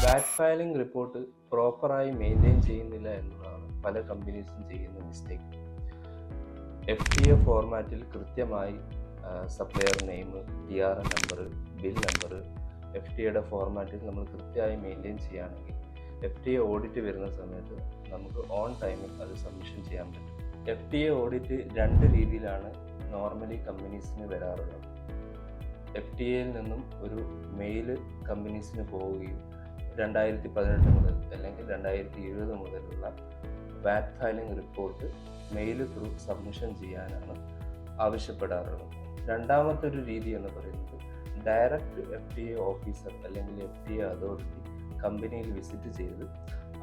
വാറ്റ് filing report പ്രോപ്പറായി maintain ചെയ്യുന്നില്ല എന്നതാണ് പല കമ്പനീസും ചെയ്യുന്ന മിസ്റ്റേക്ക്. FTA ഫോർമാറ്റിൽ കൃത്യമായി supplier name, TRN number, bill number FTAയുടെ ഫോർമാറ്റിൽ നമ്മൾ കൃത്യമായി മെയിൻറ്റെയിൻ ചെയ്യുകയാണെങ്കിൽ FTA ഓഡിറ്റ് വരുന്ന സമയത്ത് നമുക്ക് ഓൺ ടൈമിൽ അത് സബ്മിഷൻ ചെയ്യാൻ പറ്റും. FTA ഓഡിറ്റ് രണ്ട് രീതിയിലാണ് നോർമലി കമ്പനീസിന് വരാറുള്ളത്. FTAയിൽ നിന്നും ഒരു മെയിൽ കമ്പനീസിന് പോവുകയും 2018 മുതൽ അല്ലെങ്കിൽ 2020 മുതലുള്ള VAT filing report mail through submission ചെയ്യാനാണ് ആവശ്യപ്പെടാറുള്ളത്. രണ്ടാമത്തെ ഒരു രീതി എന്ന് പറയുന്നത് ഡയറക്റ്റ് FTA ഓഫീസർ അല്ലെങ്കിൽ FTA അതോറിറ്റി കമ്പനിയിൽ വിസിറ്റ് ചെയ്ത്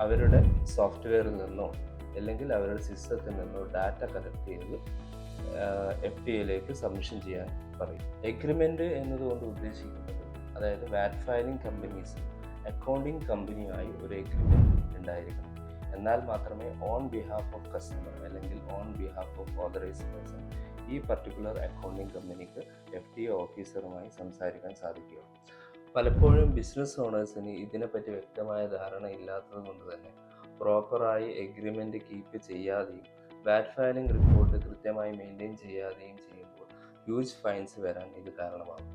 അവരുടെ സോഫ്റ്റ്വെയറിൽ നിന്നോ അല്ലെങ്കിൽ അവരുടെ സിസ്റ്റത്തിൽ നിന്നോ ഡാറ്റ കളക്ട് ചെയ്ത് FTAയിലേക്ക് സബ്മിഷൻ ചെയ്യാൻ പറയും. എഗ്രിമെൻ്റ് എന്നതുകൊണ്ട് ഉദ്ദേശിക്കുന്നത് അതായത് വാറ്റ് ഫയലിംഗ് കമ്പനീസ് അക്കൗണ്ടിങ് കമ്പനിയുമായി ഒരു എഗ്രിമെൻ്റ് ഉണ്ടായിരിക്കണം. എന്നാൽ മാത്രമേ ഓൺ ബിഹാഫ് ഓഫ് കസ്റ്റമർ അല്ലെങ്കിൽ on behalf of authorised person ഈ പർട്ടിക്കുലർ അക്കൗണ്ടിങ് കമ്പനിക്ക് FTA ഓഫീസറുമായി സംസാരിക്കാൻ സാധിക്കുകയുള്ളൂ. പലപ്പോഴും ബിസിനസ് ഓണേഴ്സിന് ഇതിനെപ്പറ്റി വ്യക്തമായ ധാരണ ഇല്ലാത്തത് കൊണ്ട് തന്നെ പ്രോപ്പറായി എഗ്രിമെൻ്റ് കീപ്പ് ചെയ്യാതെയും വാറ്റ് ഫയലിംഗ് റിപ്പോർട്ട് കൃത്യമായി മെയിൻറ്റെയിൻ ചെയ്യാതെയും ചെയ്യുമ്പോൾ ഹ്യൂജ് ഫൈൻസ് വരാൻ ഇത് കാരണമാകും.